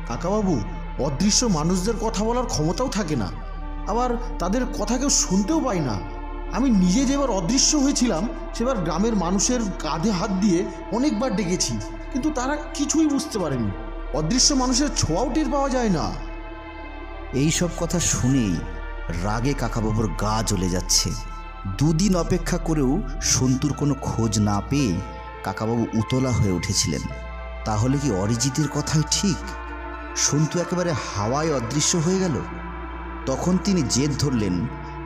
কাকাবাবু, অদৃশ্য মানুষদের কথা বলার ক্ষমতাও থাকে না, আবার তাদের কথা কেউ শুনতেও পায় না। আমি নিজে যেবার অদৃশ্য হয়েছিলাম সেবার গ্রামের মানুষের কাঁধে হাত দিয়ে অনেকবার ডেকেছি, কিন্তু তারা কিছুই বুঝতে পারেনি। অদৃশ্য মানুষের ছোঁয়াও টের পাওয়া যায় না। এই সব কথা শুনেই রাগে কাকাবাবুর গা জ্বলে যাচ্ছে। দুদিন অপেক্ষা করেও সন্তুর কোনো খোঁজ না পেয়ে কাকাবাবু উতলা হয়ে উঠেছিলেন। তাহলে কি অরিজিতের কথাই ঠিক? সন্তু একেবারে হাওয়ায় অদৃশ্য হয়ে গেল। তখন তিনি জেদ ধরলেন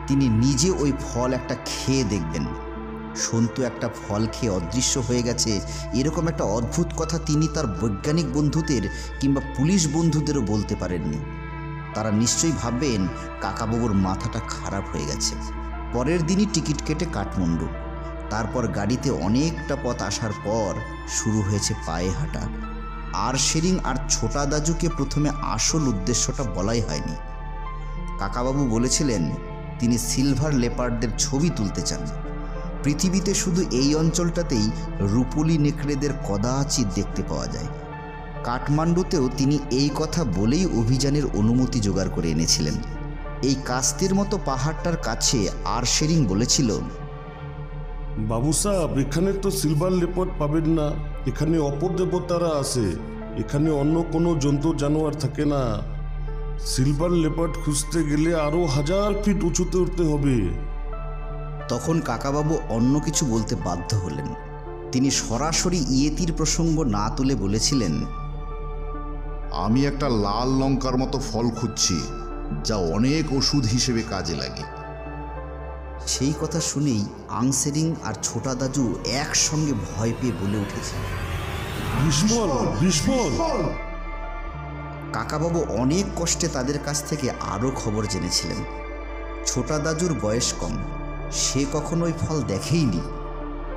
তিনি নিজে ওই ফল একটা খেয়ে দেখবেন। সন্তু একটা ফল খেয়ে অদৃশ্য হয়ে গেছে, এরকম একটা অদ্ভুত কথা তিনি তার বৈজ্ঞানিক বন্ধুদের কিংবা পুলিশ বন্ধুদেরও বলতে পারেননি। তারা নিশ্চয়ই ভাববেন কাকাবাবুর মাথাটা খারাপ হয়ে গেছে। পরের দিনই টিকিট কেটে কাঠমান্ডু। তারপর গাড়িতে অনেকটা পথ আসার পর শুরু হয়েছে পায়ে হাঁটা। আরশেরিং আর ছোটা দাজুকে প্রথমে আসল উদ্দেশ্যটা বলাই হয়নি। কাকাবাবু বলেছিলেন তিনি সিলভার লেপার্ডদের ছবি তুলতে চান। পৃথিবীতে শুধু এই অঞ্চলটাতেই রূপলি নেকড়েদের কদাচিৎ দেখতে পাওয়া যায়। কাঠমান্ডুতেও তিনি এই কথা বলেই অভিযানের অনুমতি জোগাড় করে এনেছিলেন। এই কাস্তের মতো পাহাড়টার কাছে আরশেরিং বলেছিল, বাবু সাহেব, এখানে তো সিলভার লেপার্ড পাবেন না। এখানে অপদেবতারা আছে, এখানে অন্য কোনো জন্তু জানোয়ার থাকে না। সিলভার লেপার্ড খুঁজতে গেলে আরো 1000 ফিট উঁচুতে উঠতে হবে। তখন কাকাবাবু অন্য কিছু বলতে বাধ্য হলেন। তিনি সরাসরি ইয়েতির প্রসঙ্গ না তুলে বলেছিলেন, আমি একটা লাল লঙ্কার মতো ফল খুঁজছি, যা অনেক ওষুধ হিসেবে কাজে লাগে। সেই কথা শুনেই আংসেরিং আর ছোটা দাজু একসঙ্গে ভয় পেয়ে বলে উঠেছে, বিস্ফল বিস্ফল। কাকাবাবু অনেক কষ্টে তাদের কাছ থেকে আরও খবর জেনেছিলেন। ছোটা দাজুর বয়স কম, সে কখনো ওই ফল দেখেইনি।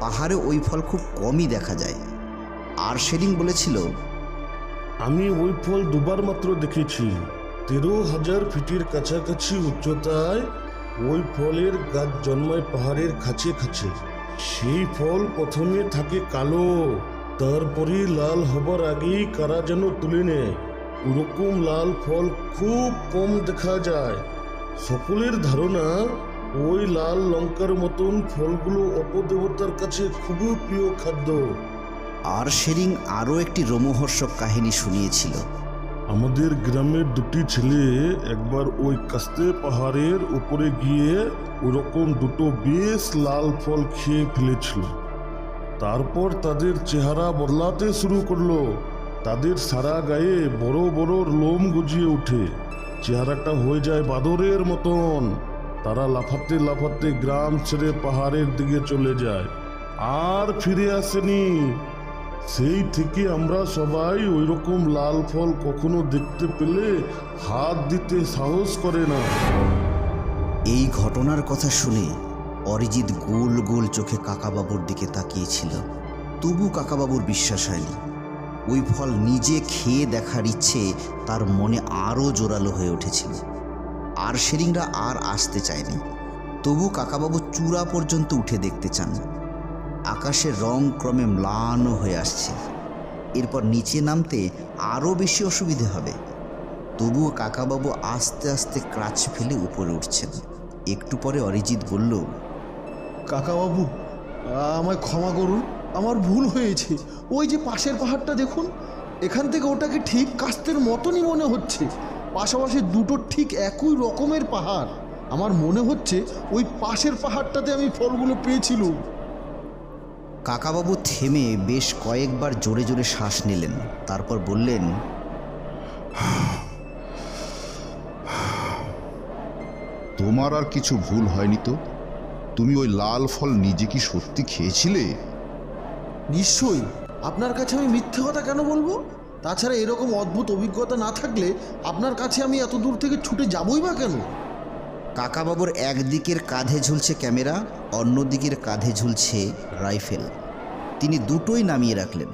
পাহাড়ে ওই ফল খুব কমই দেখা যায়। আরশেরিং বলেছিল, আমি ওই ফল দুবার মাত্র দেখেছি। 13,000 ফিটের কাছাকাছি উচ্চতায় ওই ফলের গাছ জন্মায় পাহাড়ের কাছে কাছে। সেই ফল প্রথমে থাকে কালো, তারপরে লাল হবার আগেই কারা যেন তুলে নেয়। ওরকম লাল ফল খুব কম দেখা যায়। সকলের ধারণা ওই লাল লঙ্কার মতন ফলগুলো অপদেবতার কাছে খুবই প্রিয় খাদ্য। আরশেরিং আরও একটি রোমহর্ষক কাহিনী শুনিয়েছিল। আমাদের গ্রামের দুটি ছেলে একবার ওই কাস্তে পাহাড়ের উপরে গিয়ে ওরকম দুটো বেশ লাল ফল খেয়ে ফেলেছিল। তারপর তাদের চেহারা বদলাতে শুরু করলো। তাদের সারা গায়ে বড় বড় লোম গজিয়ে ওঠে, চেহারাটা হয়ে যায় বাদরের মতন। তারা লাফাতে লাফাতে গ্রাম ছেড়ে পাহাড়ের দিকে চলে যায়, আর ফিরে আসেনি। সেই থেকে আমরা সবাই ওই রকম লাল ফল কখনো দেখতে পেলে হাত দিতে সাহস করে না। এই ঘটনার কথা শুনে অরিজিৎ গোল গোল চোখে কাকাবাবুর দিকে তাকিয়েছিল। তবু কাকাবাবুর বিশ্বাস হয়নি। ওই ফল নিজে খেয়ে দেখার ইচ্ছে তার মনে আরও জোরালো হয়ে উঠেছিল। আরশেরিংরা আর আসতে চায়নি। তবু কাকাবাবু চূড়া পর্যন্ত উঠে দেখতে চান। আকাশের রং ক্রমে ম্লান হয়ে আসছে। এরপর নিচে নামতে আরও বেশি অসুবিধে হবে। তবুও কাকাবাবু আস্তে আস্তে ক্রাচ ফেলে উপরে উঠছেন। একটু পরে অরিজিৎ বলল, কাকাবাবু, আমায় ক্ষমা করুন, আমার ভুল হয়েছে। ওই যে পাশের পাহাড়টা দেখুন, এখান থেকে ওটাকে ঠিক কাস্তের মতনই মনে হচ্ছে। পাশাপাশি দুটো ঠিক একই রকমের পাহাড়। আমার মনে হচ্ছে ওই পাশের পাহাড়টাতে আমি ফলগুলো পেয়েছিলাম। কাকাবাবু থেমে বেশ কয়েকবার জোরে জোরে শ্বাস নিলেন, তারপর বললেন, তোমার আর কিছু ভুল হয়নি তো? তুমি ওই লাল ফল নিজে কি সত্যি খেয়েছিলে? নিশ্চয়ই। আপনার কাছে আমি মিথ্যে কথা কেন বলবো? তাছাড়া এরকম অদ্ভুত অভিজ্ঞতা না থাকলে আপনার কাছে আমি এত দূর থেকে ছুটে যাবই বা কেন? কাকাবাবুর একদিকের কাঁধে ঝুলছে ক্যামেরা, অন্যদিকের কাঁধে ঝুলছে রাইফেল। তিনি দুটোই নামিয়ে রাখলেন।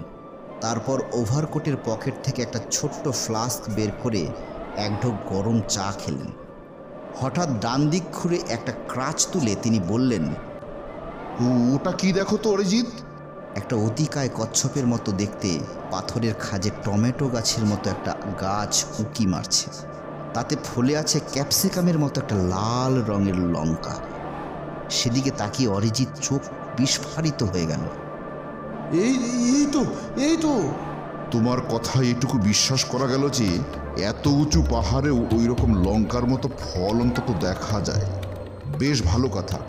তারপর ওভারকোটের পকেট থেকে একটা ছোট্ট ফ্লাস্ক বের করে এক ঢোক গরম চা খেলেন। হঠাৎ ডান দিক ঘুরে একটা ক্রাচ তুলে তিনি বললেন, ওটা কি দেখো তো অরিজিৎ? একটা অতিকায় কচ্ছপের মতো দেখতে পাথরের খাজে টমেটো গাছের মতো একটা গাছ উঁকি মারছে। তাতে ফলে আছে ক্যাপসিকামের মতো একটা লাল রঙের লঙ্কা। সেদিকে তাকিয়ে অরিজিৎ চোখ বিস্ফারিত হয়ে গেল। এই তো তোমার কথায় এটুকু বিশ্বাস করা গেল যে এত উঁচু পাহাড়েও ওই রকম লঙ্কার মতো ফল অন্তত দেখা যায়। বেশ ভালো কথা।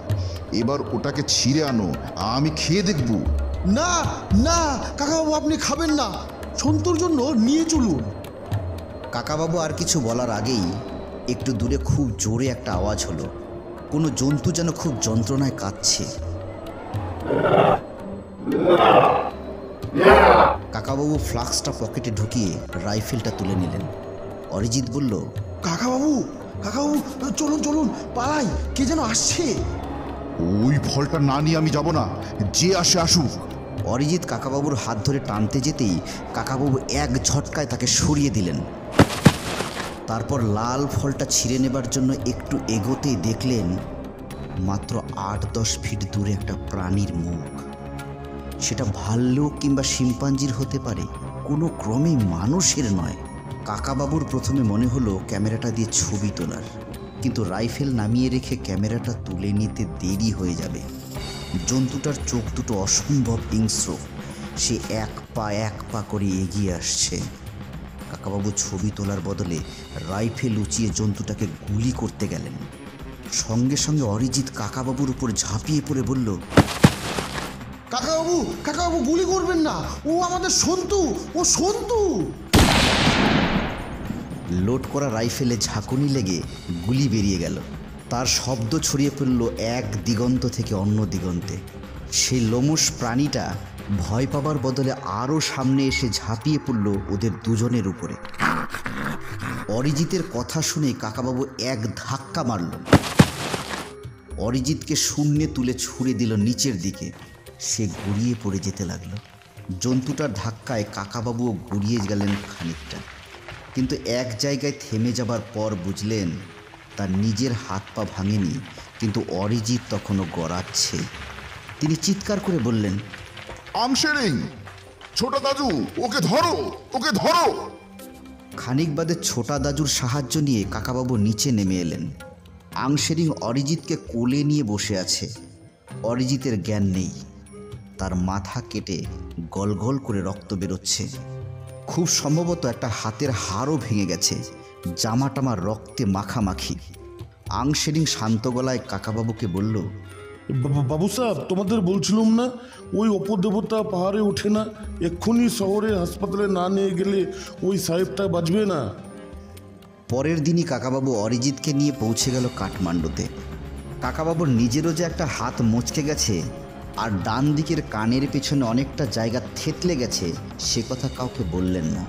এবার ওটাকে ছিঁড়ে আনো, আমি খেয়ে দেখব। না না কাকাবাবু, আপনি খাবেন না। সন্তুর জন্য নিয়ে চলুন। কাকাবাবু আর কিছু বলার আগেই একটু দূরে খুব জোরে একটা আওয়াজ হলো। কোনো জন্তু যেন খুব যন্ত্রণায় কাঁদছে। কাকাবাবু ফ্লাস্কটা পকেটে ঢুকিয়ে রাইফেলটা তুলে নিলেন। অরিজিৎ বলল, কাকাবাবু চলুন চলুন, পালাই, কে যেন আসছে। ওই ফলটা না নিয়ে আমি যাব না, যে আসে আসুক। অরিজিৎ কাকাবাবুর হাত ধরে টানতে যেতেই কাকাবাবু এক ঝটকায় তাকে সরিয়ে দিলেন। তারপর লাল ফলটা ছিঁড়ে নেবার জন্য একটু এগোতেই দেখলেন মাত্র 8-10 ফিট দূরে একটা প্রাণীর মুখ। সেটা ভাল্লুক কিংবা শিম্পাঞ্জির হতে পারে, কোনো ক্রমেই মানুষের নয়। কাকাবাবুর প্রথমে মনে হলো ক্যামেরাটা দিয়ে ছবি তোলার, কিন্তু রাইফেল নামিয়ে রেখে ক্যামেরাটা তুলে নিতে দেরি হয়ে যাবে। জন্তুটার চোখ দুটো অসম্ভব হিংস্র। সে এক পা করে এগিয়ে আসছে। কাকাবাবু ছবি তোলার বদলে রাইফেল উঁচিয়ে জন্তুটাকে গুলি করতে গেলেন। সঙ্গে সঙ্গে অরিজিৎ কাকাবাবুর উপর ঝাঁপিয়ে পড়ে বলল, কাকাবাবু গুলি করবেন না, ও আমাদের সন্তু, ও সন্তু। লোড করা রাইফেলে ঝাঁকুনি লেগে গুলি বেরিয়ে গেল। তার শব্দ ছড়িয়ে পড়ল এক দিগন্ত থেকে অন্য দিগন্তে। সেই লোমশ প্রাণীটা ভয় পাবার বদলে আরও সামনে এসে ঝাঁপিয়ে পড়ল ওদের দুজনের উপরে। অরিজিতের কথা শুনে কাকাবাবু এক ধাক্কা মারল। অরিজিৎকে শূন্যে তুলে ছুঁড়ে দিল নিচের দিকে। সে গড়িয়ে পড়ে যেতে লাগলো। জন্তুটার ধাক্কায় কাকাবাবুও গড়িয়ে গেলেন খানিকটা, কিন্তু এক জায়গায় থেমে যাবার পর বুঝলেন তার নিজের হাত পা ভাঙেনি, কিন্তু অরিজিৎ তখনও গড়াচ্ছে। তিনি চিৎকার করে বললেন, আমশেরিং, ছোট দাদু, ওকে ধরো, ওকে ধরো। খানিক বাদে ছোটা দাজুর সাহায্য নিয়ে কাকাবাবু নিচে নেমে এলেন। আংশেরিং অরিজিৎকে কোলে নিয়ে বসে আছে। অরিজিতের জ্ঞান নেই। তার মাথা কেটে গলগল করে রক্ত বেরোচ্ছে। খুব সম্ভবত একটা হাতের হাড়ও ভেঙে গেছে। জামা টামা রক্তে মাখামাখি। আংশেরিং শান্ত গলায় কাকাবাবুকে বলল, বাবু সাহেব, তোমাদের বলছিলাম না ওই অপদেবতা পাহাড়ে ওঠে না, এক্ষুনি শহরে হাসপাতালে না নিয়ে গেলে ওই সাহেবটা বাঁচবে না। পরের দিনই কাকাবাবু অরিজিৎকে নিয়ে পৌঁছে গেল কাঠমান্ডুতে। কাকাবাবুর নিজেরও যে একটা হাত মচকে গেছে আর ডান দিকের কানের পেছনে অনেকটা জায়গা থেতলে গেছে সে কথা কাউকে বললেন না।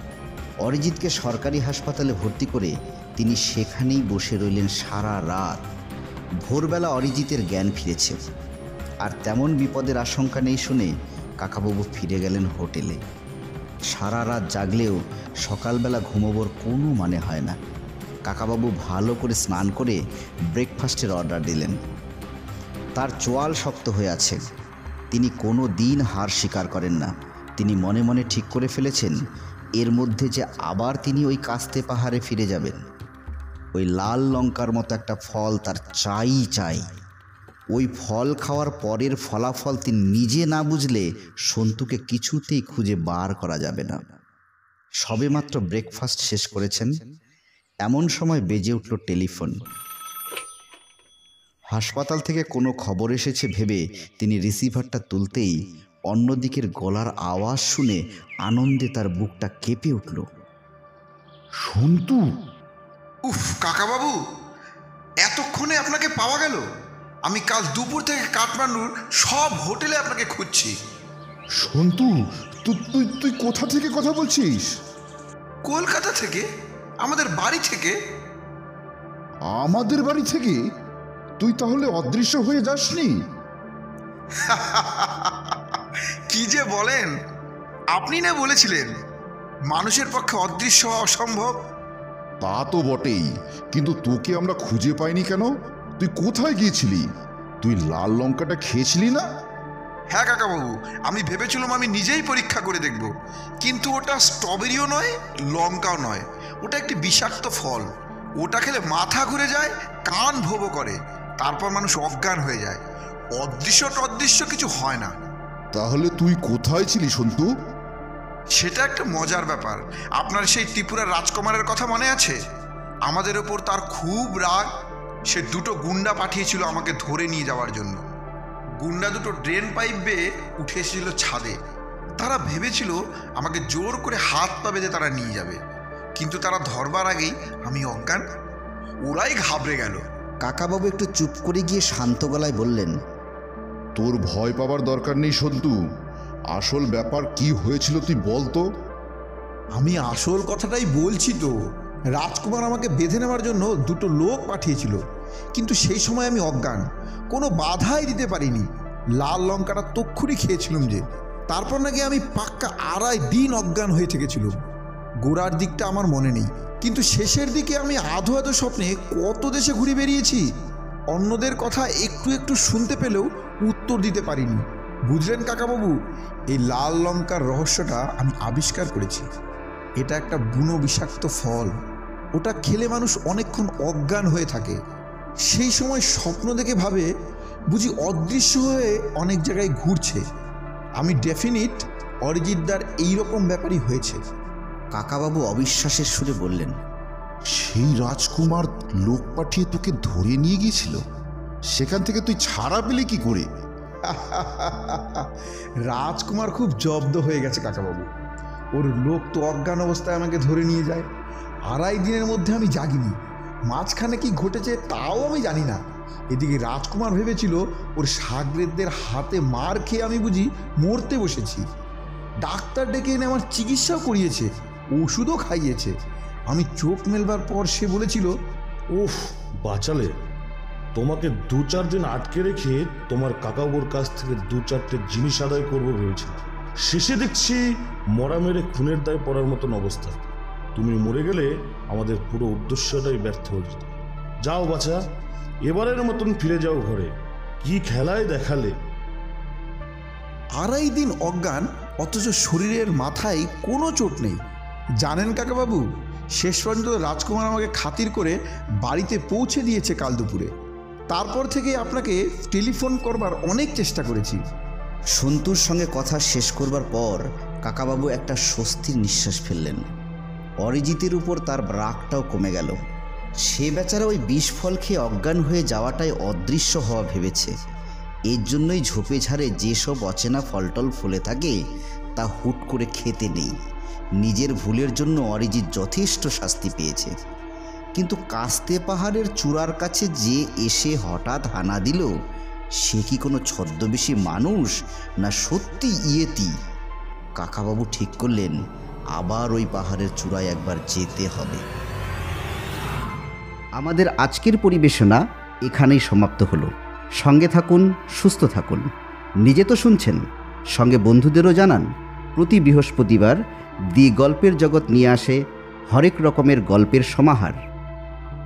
অরিজিৎকে সরকারি হাসপাতালে ভর্তি করে তিনি সেখানেই বসে রইলেন সারা রাত। ভোরবেলা অরিজিতের জ্ঞান ফিরেছে, আর তেমন বিপদের আশঙ্কা নেই শুনে কাকাবাবু ফিরে গেলেন হোটেলে। সারা রাত জাগলেও সকালবেলা ঘুমোবার কোনো মানে হয় না। কাকাবাবু ভালো করে স্নান করে ব্রেকফাস্টের অর্ডার দিলেন। তার চোয়াল শক্ত হয়ে আছে। তিনি কোনো দিন হার স্বীকার করেন না। তিনি মনে মনে ঠিক করে ফেলেছেন এর মধ্যে যে আবার তিনি ওই কাস্তে পাহাড়ে ফিরে যাবেন। ওই লাল লঙ্কার মতো একটা ফল তার চাই। ওই ফল খাওয়ার পরের ফলাফল তিনি নিজে না বুঝলে সন্তুকে কিছুতেই খুঁজে বার করা যাবে না। সবেমাত্র ব্রেকফাস্ট শেষ করেছেন, এমন সময় বেজে উঠল টেলিফোন। হাসপাতাল থেকে কোনো খবর এসেছে ভেবে তিনি রিসিভারটা তুলতেই অন্যদিকের গলার আওয়াজ শুনে আনন্দে তার বুকটা কেঁপে উঠল। সন্তু, উফ কাকাবাবু, এতক্ষণে আপনাকে পাওয়া গেল। আমি কাল দুপুর থেকে কাঠমান্ডুর সব হোটেলে আপনাকে খুঁজছি। সন্তু, তুই তুই কোথা থেকে কথা বলছিস? কলকাতা থেকে, আমাদের বাড়ি থেকে। আমাদের বাড়ি থেকে? তুই তাহলে অদৃশ্য হয়ে যাসনি? কি যে বলেন, আপনি না বলেছিলেন মানুষের পক্ষে অদৃশ্য হওয়া অসম্ভব। তা তো বটেই, কিন্তু তোকে আমরা খুঁজে পাইনি কেন? তুই কোথায় গিয়েছিলি? তুই লাল লঙ্কাটা খেয়েছিলি না? হ্যাঁ কাকাবাবু, আমি ভেবেছিলাম আমি নিজেই পরীক্ষা করে দেখব, কিন্তু ওটা স্ট্রবেরিও নয়, লঙ্কাও নয়। ওটা একটি বিষাক্ত ফল। ওটা খেলে মাথা ঘুরে যায়, কান ভোবো করে, তারপর মানুষ অজ্ঞান হয়ে যায়। অদৃশ্য কিছু হয় না। তাহলে তুই কোথায় ছিলি সন্তু? সেটা একটা মজার ব্যাপার। আপনার সেই ত্রিপুরার রাজকুমারের কথা মনে আছে? আমাদের ওপর তার খুব রাগ। সে দুটো গুন্ডা পাঠিয়েছিল আমাকে ধরে নিয়ে যাওয়ার জন্য। গুন্ডা দুটো ড্রেন পাইপ বেয়ে উঠে এসেছিল ছাদে। তারা ভেবেছিল আমাকে জোর করে হাত পা বেঁধে তারা নিয়ে যাবে, কিন্তু তারা ধরবার আগেই আমি অজ্ঞান। ওরাই ঘাবড়ে গেল। কাকাবাবু একটু চুপ করে গিয়ে শান্ত গলায় বললেন, তোর ভয় পাবার দরকার নেই সন্তু। আসল ব্যাপার কি হয়েছিল তুই বল তো। আমি আসল কথাটাই বলছি তো। রাজকুমার আমাকে বেঁধে নেওয়ার জন্য দুটো লোক পাঠিয়েছিল, কিন্তু সেই সময় আমি অজ্ঞান, কোনো বাধাই দিতে পারিনি। লাল লঙ্কাটা তক্ষুনি খেয়েছিলাম যে, তারপর নাকি আমি পাক্কা 2.5 দিন অজ্ঞান হয়ে থেকেছিলাম। গোড়ার দিকটা আমার মনে নেই, কিন্তু শেষের দিকে আমি আধো আধো স্বপ্নে কত দেশে ঘুরে বেরিয়েছি। অন্যদের কথা একটু একটু শুনতে পেলেও উত্তর দিতে পারিনি। বুঝলেন কাকাবাবু, এই লাল লঙ্কার রহস্যটা আমি আবিষ্কার করেছি। এটা একটা বুনো বিষাক্ত ফল। ওটা খেলে মানুষ অনেকক্ষণ অজ্ঞান হয়ে থাকে। সেই সময় স্বপ্ন দেখে ভাবে বুঝি অদৃশ্য হয়ে অনেক জায়গায় ঘুরছে। আমি ডেফিনিট অরিজিৎদার এইরকম ব্যাপারই হয়েছে। কাকাবাবু অবিশ্বাসের সুরে বললেন, সেই রাজকুমার লোক পাঠিয়ে তোকে ধরে নিয়ে গিয়েছিল? সেখান থেকে তুই ছাড়া পেলে কি করে? রাজকুমার খুব জব্দ হয়ে গেছে কাকাবাবু। ওর লোক তো অজ্ঞান অবস্থায় আমাকে ধরে নিয়ে যায়। 2.5 দিনের মধ্যে আমি জাগিনি। মাঝখানে কি ঘটেছে তাও আমি জানি না। এদিকে রাজকুমার ভেবেছিল ওর সাগরেদদের হাতে মার খেয়ে আমি বুঝি মরতে বসেছি। ডাক্তার ডেকে এনে আমার চিকিৎসাও করিয়েছে, ওষুধও খাইয়েছে। আমি চোখ মেলবার পর সে বলেছিল, উফ, বাঁচালে। তোমাকে 2-4 দিন আটকে রেখে তোমার কাকাবুর কাছ থেকে 2-4টে জিনিস আদায় করবো ভেবেছিলাম। শেষে দেখছি মরা মেরে খুনের দায় পড়ার মতন অবস্থা। তুমি মরে গেলে আমাদের পুরো উদ্দেশ্যটাই ব্যর্থ হয়ে যেত। যাও বাছা, এবারের মতন ফিরে যাও ঘরে। কি খেলায় দেখালে। 2.5 দিন অজ্ঞান, অথচ শরীরের মাথায় কোনো চোট নেই। জানেন কাকাবাবু, শেষ পর্যন্ত রাজকুমার আমাকে খাতির করে বাড়িতে পৌঁছে দিয়েছে কাল দুপুরে। তারপর থেকে আপনাকে টেলিফোন করবার অনেক চেষ্টা করেছি। সন্তুর সঙ্গে কথা শেষ করবার পর কাকাবাবু একটা স্বস্তির নিঃশ্বাস ফেললেন। অরিজিতের উপর তার রাগটাও কমে গেল। সে বেচারা ওই বিষ ফল খেয়ে অজ্ঞান হয়ে যাওয়াটাই অদৃশ্য হওয়া ভেবেছে। এর জন্যই ঝোপে ঝাড়ে যেসব অচেনা ফলটল ফলে থাকে তা হুট করে খেতে নেই। নিজের ভুলের জন্য অরিজিৎ যথেষ্ট শাস্তি পেয়েছে, কিন্তু কাস্তে পাহাড়ের চূড়ার কাছে যে এসে হঠাৎ হানা দিল, সে কি কোনো ছদ্মবেশী মানুষ না সত্যি ইয়েতি? কাকাবাবু ঠিক করলেন আবার ওই পাহাড়ের চূড়ায় একবার যেতে হবে। আমাদের আজকের পরিবেশনা এখানেই সমাপ্ত হলো। সঙ্গে থাকুন, সুস্থ থাকুন। নিজে তো শুনছেন, সঙ্গে বন্ধুদেরও জানান। প্রতি বৃহস্পতিবার দি গল্পের জগৎ নিয়ে আসে হরেক রকমের গল্পের সমাহার।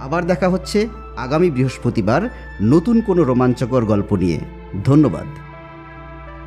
আবার দেখা হচ্ছে আগামী বৃহস্পতিবার নতুন কোনো রোমাঞ্চকর গল্প নিয়ে। ধন্যবাদ।